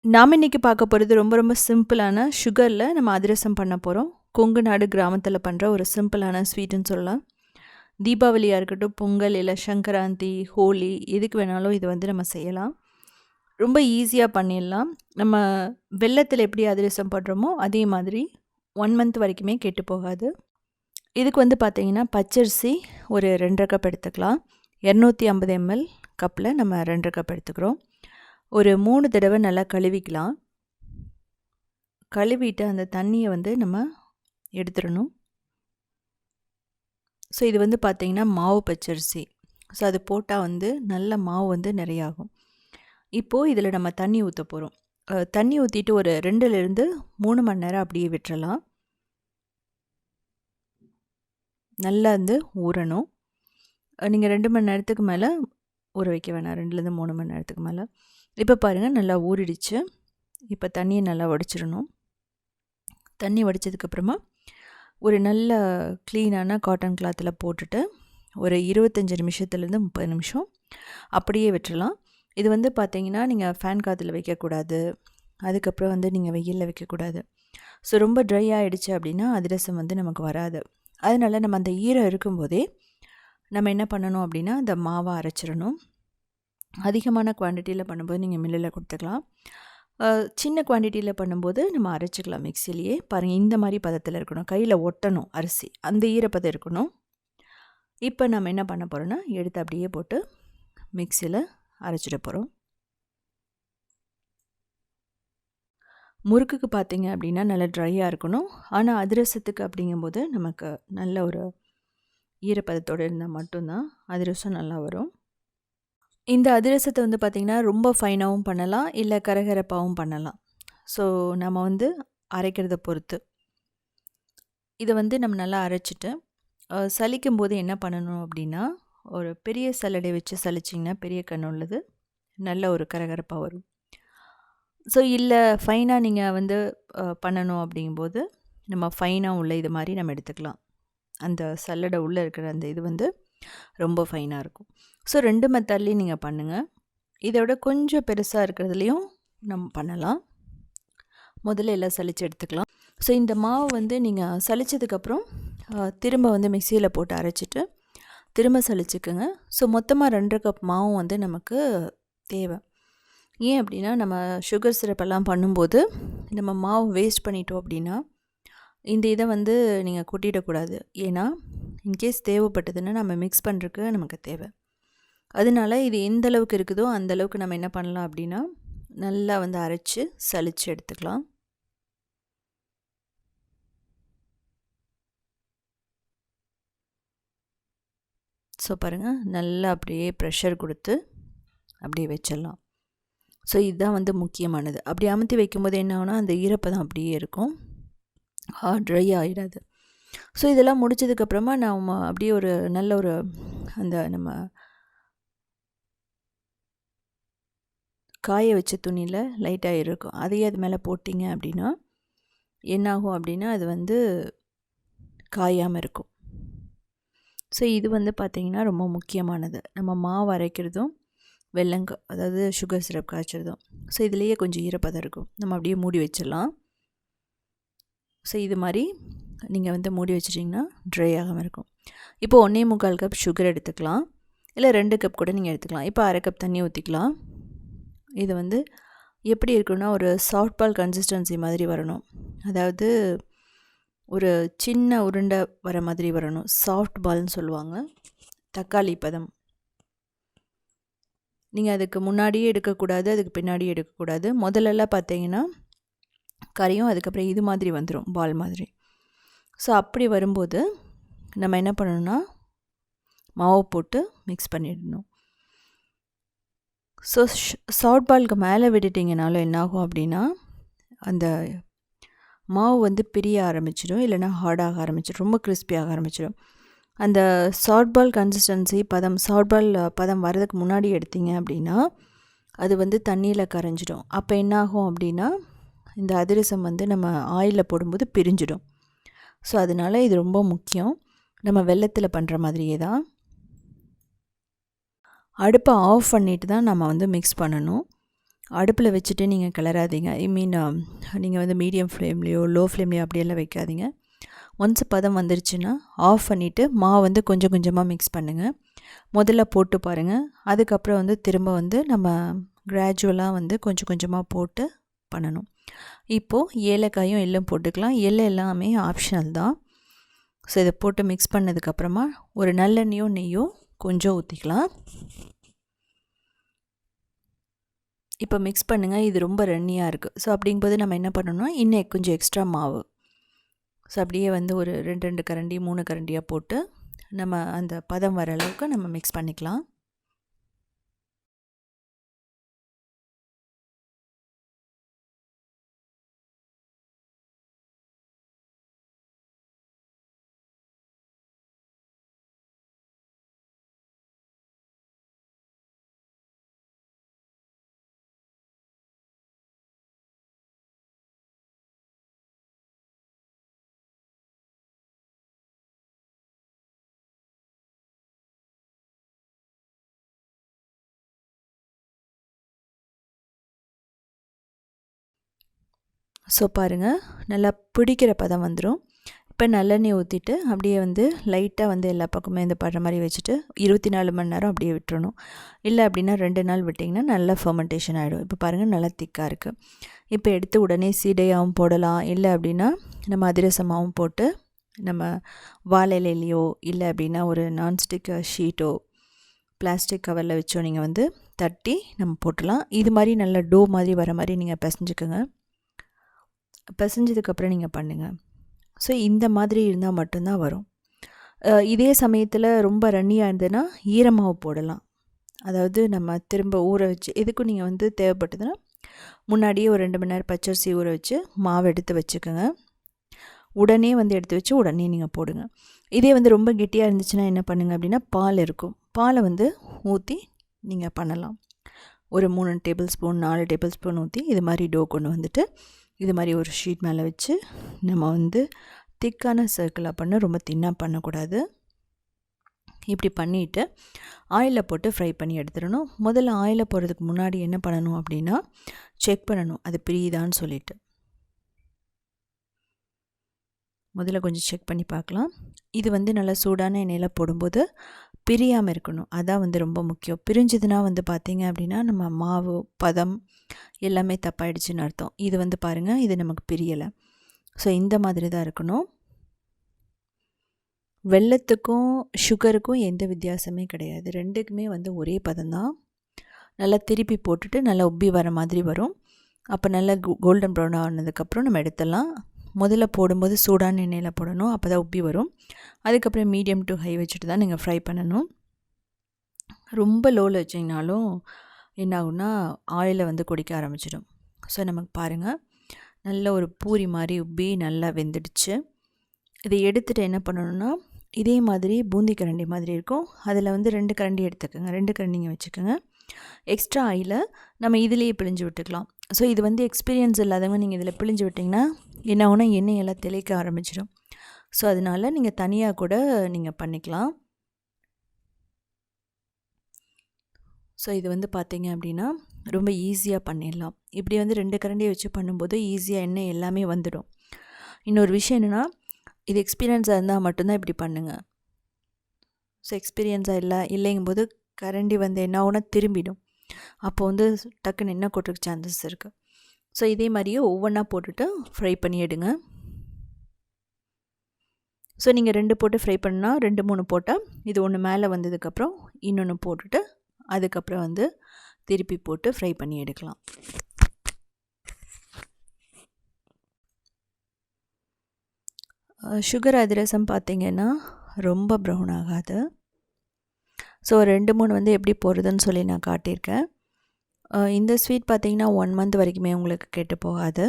நாம் இன்றைக்கி பார்க்க போகிறது ரொம்ப ரொம்ப சிம்பிளான சுகரில் நம்ம அதிரசம் பண்ண போகிறோம். கொங்கு நாடு கிராமத்தில் பண்ணுற ஒரு சிம்பிளான ஸ்வீட்டுன்னு சொல்லலாம். தீபாவளியாக இருக்கட்டும், பொங்கல் இல்லை சங்கராந்தி, ஹோலி எதுக்கு வேணாலும் இது வந்து நம்ம செய்யலாம். ரொம்ப ஈஸியாக பண்ணிடலாம். நம்ம வெல்லத்தில் எப்படி அதிரசம் பண்ணுறோமோ அதே மாதிரி 1 மந்த் வரைக்குமே கெட்டு போகாது. இதுக்கு வந்து பார்த்திங்கன்னா பச்சரிசி ஒரு 2.5 கப் எடுத்துக்கலாம். 250 ml கப்பில் நம்ம 2.5 கப் எடுத்துக்கிறோம். ஒரு 3 தடவை நல்லா கழுவிக்கலாம். கழுவிட்டு அந்த தண்ணியை வந்து நம்ம எடுத்துடணும். ஸோ இது வந்து பார்த்திங்கன்னா மாவு பச்சரிசி. ஸோ அது போட்டால் வந்து நல்ல மாவு வந்து நிறையாகும். இப்போது இதில் நம்ம தண்ணி ஊற்ற போகிறோம். தண்ணி ஊற்றிட்டு ஒரு 2லேருந்து 3 மணி நேரம் அப்படியே விட்டுறலாம். நல்லா வந்து ஊறணும். நீங்கள் 2 மணி நேரத்துக்கு மேலே ஊற வைக்க வேணாம். 2லேருந்து 3 மணி நேரத்துக்கு மேலே. இப்போ பாருங்கள் நல்லா ஊறிடுச்சு. இப்போ தண்ணியை நல்லா வடிச்சிடணும். தண்ணி வடித்ததுக்கப்புறமா ஒரு நல்ல க்ளீனான காட்டன் கிளாத்தில் போட்டுட்டு ஒரு 25 நிமிஷத்துலேருந்து 30 நிமிஷம் அப்படியே விட்டுறலாம். இது வந்து பார்த்திங்கன்னா நீங்கள் ஃபேன் காற்றுல வைக்கக்கூடாது. அதுக்கப்புறம் வந்து நீங்கள் வெயிலில் வைக்கக்கூடாது. ஸோ ரொம்ப ட்ரை ஆகிடுச்சு அப்படின்னா அதிரசம் வந்து நமக்கு வராது. அதனால் நம்ம அந்த ஈரம் இருக்கும்போதே நம்ம என்ன பண்ணணும் அப்படின்னா அந்த மாவை அரைச்சிடணும். அதிகமான குவான்டிட்டியில் பண்ணும்போது நீங்கள் மில்லில் கொடுத்துக்கலாம். சின்ன குவான்டிட்டியில் பண்ணும்போது நம்ம அரைச்சிக்கலாம் மிக்சிலேயே. பாருங்கள் இந்த மாதிரி பதத்தில் இருக்கணும். கையில் ஒட்டணும் அரிசி, அந்த ஈரப்பதம் இருக்கணும். இப்போ நம்ம என்ன பண்ண போகிறோன்னா எடுத்து அப்படியே போட்டு மிக்சியில் அரைச்சிட போகிறோம். முறுக்குக்கு பார்த்திங்க அப்படின்னா நல்லா ட்ரையாக இருக்கணும். ஆனால் அதிரசத்துக்கு அப்படிங்கும்போது நமக்கு நல்ல ஒரு ஈரப்பதத்தோடு இருந்தால் மட்டும்தான் அதிரசம் நல்லா வரும். இந்த அதிரசத்தை வந்து பார்த்திங்கன்னா ரொம்ப ஃபைனாகவும் பண்ணலாம், இல்லை கரகரப்பாகவும் பண்ணலாம். ஸோ நம்ம வந்து அரைக்கிறத பொறுத்து. இதை வந்து நம்ம நல்லா அரைச்சிட்டு சலிக்கும் போது என்ன பண்ணணும் அப்படின்னா ஒரு பெரிய சல்லடை வச்சு சலிச்சிங்கன்னா பெரிய கண் உள்ளது நல்ல ஒரு கரகரப்பாக வரும். ஸோ இல்லை ஃபைனாக நீங்கள் வந்து பண்ணணும் அப்படிங்கும்போது நம்ம ஃபைனாக உள்ள இது மாதிரி நம்ம எடுத்துக்கலாம். அந்த சல்லடை உள்ளே இருக்கிற அந்த இது வந்து ரொம்ப ஃபைனாக இருக்கும். ஸோ 2 மெத்தட்லேயும் நீங்கள் பண்ணுங்கள். இதோட கொஞ்சம் பெருசாக இருக்கிறதுலையும் நம்ம பண்ணலாம். முதல்ல எல்லாம் சலித்து எடுத்துக்கலாம். ஸோ இந்த மாவு வந்து நீங்கள் சலித்ததுக்கப்புறம் திரும்ப வந்து மிக்சியில் போட்டு அரைச்சிட்டு திரும்ப சலிச்சுக்குங்க. ஸோ மொத்தமாக 2.5 கப் மாவும் வந்து நமக்கு தேவை. ஏன் அப்படின்னா நம்ம சுகர் சிரப்பெல்லாம் பண்ணும்போது நம்ம மாவு வேஸ்ட் பண்ணிட்டோம் அப்படின்னா இந்த இதை வந்து நீங்கள் கொட்டிடக்கூடாது. ஏன்னா இன்கேஸ் தேவைப்பட்டதுன்னா நம்ம மிக்ஸ் பண்ணுறதுக்கு நமக்கு தேவை. அதனால இது எந்த அளவுக்கு இருக்குதோ அந்த அளவுக்கு நம்ம என்ன பண்ணலாம் அப்படின்னா நல்லா வந்து அரைச்சி சலித்து எடுத்துக்கலாம். ஸோ பாருங்கள் நல்லா அப்படியே ப்ரெஷர் கொடுத்து அப்படியே வச்சிடலாம். ஸோ இதுதான் வந்து முக்கியமானது. அப்படி அமுத்தி வைக்கும்போது என்ன ஆகுனா அந்த ஈரப்பதம் அப்படியே இருக்கும், ட்ரை ஆகிடாது. ஸோ இதெல்லாம் முடிச்சதுக்கப்புறமா நம்ம அப்படியே ஒரு நல்ல ஒரு அந்த நம்ம காய வச்ச துணியில் லைட்டாக இருக்கும், அதையே அது மேலே போட்டிங்க அப்படின்னா என்னாகும் அப்படின்னா அது வந்து காயாமல் இருக்கும். ஸோ இது வந்து பார்த்திங்கன்னா ரொம்ப முக்கியமானது. நம்ம மாவு அரைக்கிறதும் அதாவது சுகர் சிரப் காய்ச்சறதும். ஸோ இதுலேயே கொஞ்சம் ஈரப்பதம் இருக்கும். நம்ம அப்படியே மூடி வச்சிடலாம். ஸோ இது மாதிரி நீங்கள் வந்து மூடி வச்சிட்டிங்கன்னா ட்ரை ஆகாமல் இருக்கும். இப்போ 1.25 கப் சுகர் எடுத்துக்கலாம், இல்லை 2 கப் கூட நீங்கள் எடுத்துக்கலாம். இப்போ 1/2 கப் தண்ணி ஊற்றிக்கலாம். இது வந்து எப்படி இருக்குன்னா ஒரு சாஃப்ட் பால் கன்சிஸ்டன்சி மாதிரி வரணும். அதாவது ஒரு சின்ன உருண்டை வர மாதிரி வரணும். சாஃப்ட் பால்னு சொல்லுவாங்க. தக்காளி பதம். நீங்கள் அதுக்கு முன்னாடியே எடுக்கக்கூடாது, அதுக்கு பின்னாடியே எடுக்கக்கூடாது. முதல்லலாம் பார்த்தீங்கன்னா கரையும், அதுக்கப்புறம் இது மாதிரி வந்துடும் பால் மாதிரி. ஸோ அப்படி வரும்போது நம்ம என்ன பண்ணணும்னா மாவு போட்டு மிக்ஸ் பண்ணிடணும். ஸோ சாஃப்ட் பாலுக்கு மேலே விட்டுட்டிங்கனாலும் என்னாகும் அப்படின்னா அந்த மாவு வந்து பிரிய ஆரம்பிச்சிடும், இல்லைனா ஹார்டாக ஆரம்பிச்சிடும், ரொம்ப கிறிஸ்பியாக ஆரம்பிச்சிடும். அந்த சாஃப்ட் பால் கன்சிஸ்டன்சி சாஃப்ட் பால் பதம் வரதுக்கு முன்னாடி எடுத்திங்க அப்படின்னா அது வந்து தண்ணியில் கரைஞ்சிடும். அப்போ என்னாகும் அப்படின்னா இந்த அதிரசம் வந்து நம்ம ஆயிலில் போடும்போது பிரிஞ்சிடும். ஸோ அதனால் இது ரொம்ப முக்கியம். நம்ம வெல்லத்தில் பண்ணுற மாதிரியே தான். அடுப்பை ஆஃப் பண்ணிட்டு தான் நம்ம வந்து மிக்ஸ் பண்ணணும். அடுப்பில் வச்சுட்டு நீங்கள் கிளறாதீங்க. நீங்கள் வந்து மீடியம் ஃப்ளேம்லேயோ லோ ஃப்ளேம்லேயோ அப்படியெல்லாம் வைக்காதீங்க. ஒன்ஸ் பதம் வந்துருச்சுன்னா ஆஃப் பண்ணிவிட்டு மாவு வந்து கொஞ்சம் கொஞ்சமாக மிக்ஸ் பண்ணுங்கள். முதல்ல போட்டு பாருங்கள். அதுக்கப்புறம் வந்து திரும்ப வந்து நம்ம கிராஜுவலாக வந்து கொஞ்சம் கொஞ்சமாக போட்டு பண்ணணும். இப்போது ஏலக்காயும் எள்ளும் போட்டுக்கலாம். எள்ளு எல்லாமே ஆப்ஷனல் தான். ஸோ இதை போட்டு மிக்ஸ் பண்ணதுக்கப்புறமா ஒரு நல்லெண்ணெயோ நெய்யோ கொஞ்சம் ஊற்றிக்கலாம். இப்போ மிக்ஸ் பண்ணுங்கள். இது ரொம்ப ரன்னியாக இருக்குது. ஸோ அப்படிங்கும்போது நம்ம என்ன பண்ணணும்னா இன்னும் கொஞ்சம் எக்ஸ்ட்ரா மாவு, ஸோ அப்படியே வந்து ஒரு 2 கரண்டி 3 கரண்டியாக போட்டு நம்ம அந்த பதம் வர அளவுக்கு நம்ம மிக்ஸ் பண்ணிக்கலாம். ஸோ பாருங்கள், நல்லா பிடிக்கிற பதம் வந்துடும். இப்போ நல்லெண்ணெய் ஊற்றிட்டு அப்படியே வந்து லைட்டாக வந்து எல்லா பக்கமே இந்த படுற மாதிரி வச்சுட்டு 24 மணி நேரம் அப்படியே விட்டுறணும். இல்லை அப்படின்னா 2 நாள் விட்டிங்கன்னா நல்லா ஃபர்மெண்டேஷன் ஆகிடும். இப்போ பாருங்கள், நல்லா திக்காக இருக்குது. இப்போ எடுத்து உடனே சீடையாகவும் போடலாம். இல்லை அப்படின்னா நம்ம அதிரசமாகவும் போட்டு நம்ம வாழை இலையிலையோ இல்லை அப்படின்னா ஒரு நான்ஸ்டிக் ஷீட்டோ பிளாஸ்டிக் கவரில் வச்சோ நீங்கள் வந்து தட்டி நம்ம போட்டுடலாம். இது மாதிரி நல்ல டோ மாதிரி வர மாதிரி நீங்கள் பிசைஞ்சுக்கோங்க. பிசைஞ்சதுக்கப்புறம் நீங்கள் பண்ணுங்கள். ஸோ இந்த மாதிரி இருந்தால் மட்டும்தான் வரும். இதே சமயத்தில் ரொம்ப ரன்னியாக இருந்ததுன்னா ஈரமாவு போடலாம். அதாவது நம்ம திரும்ப ஊற வச்சு எதுக்கும் நீங்கள் வந்து தேவைப்பட்டதுன்னா முன்னாடியே ஒரு 2 மணி நேரம் பச்சரிசி ஊற வச்சு மாவு எடுத்து வச்சுக்கோங்க. உடனே வந்து எடுத்து வச்சு உடனே நீங்கள் போடுங்க. இதே வந்து ரொம்ப கெட்டியாக இருந்துச்சுன்னா என்ன பண்ணுங்கள் அப்படின்னா பால் இருக்கும், பாலை வந்து ஊற்றி நீங்கள் பண்ணலாம். ஒரு 3 டேபிள் ஸ்பூன் 4 டேபிள் ஸ்பூன் ஊற்றி இது மாதிரி டோ கொண்டு வந்துட்டு இது மாதிரி ஒரு ஷீட் மேலே வச்சு நம்ம வந்து திக்கான சர்க்கிளாக பண்ண, ரொம்ப தின்னாக பண்ணக்கூடாது. இப்படி பண்ணிவிட்டு ஆயிலில் போட்டு ஃப்ரை பண்ணி எடுத்துடணும். முதல்ல ஆயிலில் போடுறதுக்கு முன்னாடி என்ன பண்ணணும் அப்படின்னா செக் பண்ணணும் அது பிரியுதான்னு சொல்லிட்டு. முதல்ல கொஞ்சம் செக் பண்ணி பார்க்கலாம். இது வந்து நல்லா சூடான எண்ணெயில் போடும்போது பிரியாமல் இருக்கணும். அதான் வந்து ரொம்ப முக்கியம். பிரிஞ்சதுன்னா வந்து பார்த்திங்க அப்படின்னா நம்ம மாவு பதம் எல்லாமே தப்பாயிடுச்சுன்னு அர்த்தம். இது வந்து பாருங்கள், இது நமக்கு பிரியலை. ஸோ இந்த மாதிரி தான் இருக்கணும். வெல்லத்துக்கும் சுகருக்கும் எந்த வித்தியாசமே கிடையாது. ரெண்டுக்குமே வந்து ஒரே பதம்தான். நல்லா திருப்பி போட்டுட்டு நல்லா உப்பி வர மாதிரி வரும். அப்போ நல்லா கோல்டன் ப்ரௌன் ஆனதுக்கப்புறம் நம்ம எடுத்துடலாம். முதல்ல போடும்போது சூடான எண்ணெயில் போடணும், அப்போ தான் உப்பி வரும். அதுக்கப்புறம் மீடியம் டு ஹை வச்சுட்டு தான் நீங்கள் ஃப்ரை பண்ணணும். ரொம்ப லோவில் வச்சிங்கனாலும் என்ன ஆகும்னா ஆயிலை வந்து குடிக்க ஆரம்பிச்சிடும். ஸோ நமக்கு பாருங்கள், நல்ல ஒரு பூரி மாதிரி உப்பி நல்லா வெந்துடுச்சு. இதை எடுத்துகிட்டு என்ன பண்ணணுன்னா இதே மாதிரி பூந்தி கரண்டி மாதிரி இருக்கும், அதில் வந்து 2 கரண்டி எடுத்துக்கோங்க. 2 கரண்டிங்க வச்சுக்கோங்க. எக்ஸ்ட்ரா ஆயிலை நம்ம இதிலேயே பிழிஞ்சு விட்டுக்கலாம். ஸோ இது வந்து எக்ஸ்பீரியன்ஸ் இல்லாதவங்க நீங்கள் இதில் பிழிஞ்சு விட்டிங்கன்னா என்ன ஆகுனா எண்ணெயெல்லாம் தெளிக்க ஆரம்பிச்சிடும். ஸோ அதனால் நீங்கள் தனியாக கூட நீங்கள் பண்ணிக்கலாம். ஸோ இது வந்து பார்த்திங்க அப்படின்னா ரொம்ப ஈஸியாக பண்ணிடலாம். இப்படி வந்து 2 கரண்டியை வச்சு பண்ணும்போது ஈஸியாக எண்ணெய் எல்லாமே வந்துடும். இன்னொரு விஷயம் என்னென்னா, இது எக்ஸ்பீரியன்ஸாக இருந்தால் மட்டும்தான் இப்படி பண்ணுங்கள். ஸோ எக்ஸ்பீரியன்ஸாக இல்லைங்கும்போது கரண்டி வந்து என்ன ஆகுனா திரும்பிடும். அப்போ வந்து டக்குன்னு எண்ணெய் கொட்டுறதுக்கு சான்சஸ் இருக்குது. ஸோ இதே மாதிரியே ஒவ்வொன்றா போட்டுட்டு ஃப்ரை பண்ணி எடுங்க. ஸோ நீங்கள் 2 போட்டு ஃப்ரை பண்ணால் 2 3 போட்டால் இது ஒன்று மேலே வந்ததுக்கப்புறம் இன்னொன்று போட்டுட்டு அதுக்கப்புறம் வந்து திருப்பி போட்டு ஃப்ரை பண்ணி எடுக்கலாம். சுகர் அதிரசம் பார்த்திங்கன்னா ரொம்ப ப்ரௌன் ஆகாது. ஸோ 2 3 வந்து எப்படி போடுறதுன்னு சொல்லி நான் காட்டியிருக்கேன். இந்த ஸ்வீட் பார்த்திங்கன்னா 1 மந்த் வரைக்குமே உங்களுக்கு கெட்டு போகாது.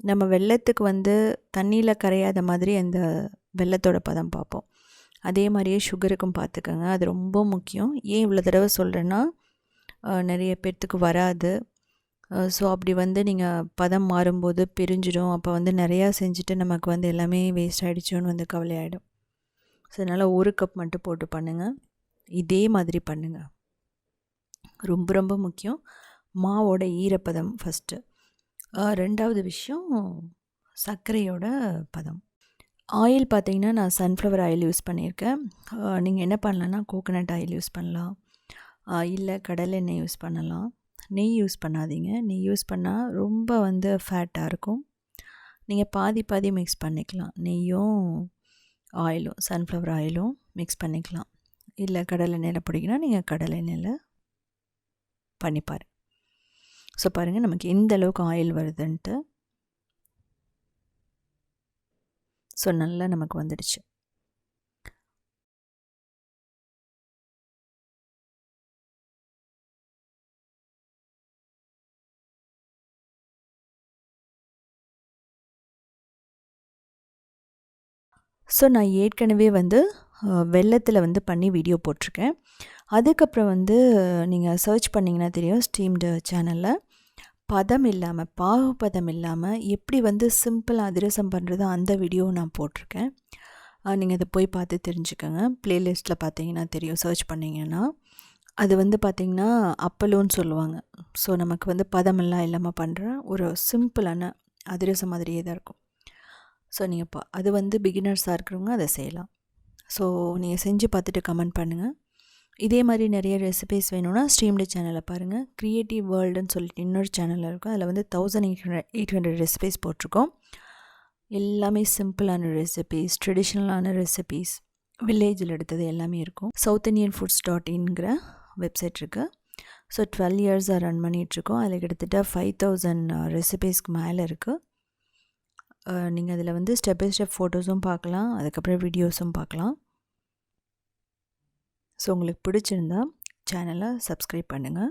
நம்ம வெல்லத்துக்கு வந்து தண்ணியில் கரையாத மாதிரி அந்த வெல்லத்தோட பதம் பார்ப்போம். அதே மாதிரியே சுகருக்கும் பார்த்துக்கோங்க, அது ரொம்ப முக்கியம். ஏன் இவ்வளோ தடவை சொல்கிறேன்னா நிறைய பேர்த்துக்கு வராது. ஸோ அப்படி வந்து நீங்கள் பதம் மாறும்போது பிரிஞ்சிடும். அப்போ வந்து நிறையா செஞ்சுட்டு நமக்கு வந்து எல்லாமே வேஸ்ட் ஆகிடுச்சோன்னு வந்து கவலையாயிடும். ஸோ அதனால் 1 கப் மட்டும் போட்டு பண்ணுங்கள். இதே மாதிரி பண்ணுங்க. ரொம்ப ரொம்ப முக்கியம் மாவோட ஈரப்பதம் ஃபஸ்ட்டு. 2வது விஷயம் சர்க்கரையோட பதம். ஆயில் பார்த்திங்கன்னா நான் சன்ஃப்ளவர் ஆயில் யூஸ் பண்ணியிருக்கேன். நீங்கள் என்ன பண்ணலான்னா கோகோனட் ஆயில் யூஸ் பண்ணலாம், இல்லை கடலெண்ணெய் யூஸ் பண்ணலாம். நெய் யூஸ் பண்ணாதீங்க. நெய் யூஸ் பண்ணால் ரொம்ப ஃபேட்டாக இருக்கும். நீங்கள் பாதி பாதி மிக்ஸ் பண்ணிக்கலாம். நெய்யும் ஆயிலும் சன்ஃப்ளவர் ஆயிலும் மிக்ஸ் பண்ணிக்கலாம். இல்லை கடலெண்ணெயில் பிடிக்குன்னா நீங்கள் கடலெண்ணெயில் பண்ணிப்பார். ஸோ பாருங்கள் நமக்கு எந்த அளவுக்கு ஆயில் வருதுன்ட்டு. ஸோ நல்லா நமக்கு வந்துடுச்சு. ஸோ நான் ஏற்கனவே வெல்லத்தில் பண்ணி வீடியோ போட்டிருக்கேன். அதுக்கப்புறம் நீங்கள் சர்ச் பண்ணிங்கன்னா தெரியும் ஸ்டீம்டு சேனலில். பதம் இல்லாமல் பாகு பதம் இல்லாமல் எப்படி சிம்பிளாக அதிரசம் பண்ணுறது அந்த வீடியோ நான் போட்டிருக்கேன். நீங்கள் அதை போய் பார்த்து தெரிஞ்சுக்கோங்க. ப்ளேலிஸ்ட்டில் பார்த்தீங்கன்னா தெரியும், சர்ச் பண்ணிங்கன்னா. அது பார்த்திங்கன்னா அப்பலோன்னு சொல்லுவாங்க. ஸோ நமக்கு பதமெல்லாம் இல்லாமல் பண்ணுற ஒரு சிம்பிளான அதிரசம் மாதிரியே தான் இருக்கும். ஸோ நீங்கள் அது பிகினர்ஸாக இருக்கிறவங்க அதை செய்யலாம். ஸோ நீங்கள் செஞ்சு பார்த்துட்டு கமெண்ட் பண்ணுங்கள். இதே மாதிரி நிறைய ரெசிபீஸ் வேணும்னா ஸ்ட்ரீம்டு சேனலை பாருங்கள். க்ரியேட்டிவ் வேர்ல்டுன்னு சொல்லிட்டு இன்னொரு சேனலில் இருக்கும். அதில் 1800 ரெசிபீஸ் போட்டிருக்கோம். எல்லாமே சிம்பிளான ரெசிபீஸ், ட்ரெடிஷ்னலான ரெசிபீஸ், வில்லேஜில் எடுத்தது எல்லாமே இருக்கும். southindianfoods.inங்கிற வெப்சைட் இருக்குது. ஸோ 12 இயர்ஸாக ரன் பண்ணிகிட்ருக்கோம். அதில் கிட்டத்தட்ட 5000 ரெசிபீஸ்க்கு மேலே இருக்குது. நீங்கள் அதில் ஸ்டெப் பை ஸ்டெப் ஃபோட்டோஸும் பார்க்கலாம், அதுக்கப்புறம் வீடியோஸும் பார்க்கலாம். ஸோ உங்களுக்கு பிடிச்சிருந்தா சேனலை சப்ஸ்கிரைப் பண்ணுங்கள்.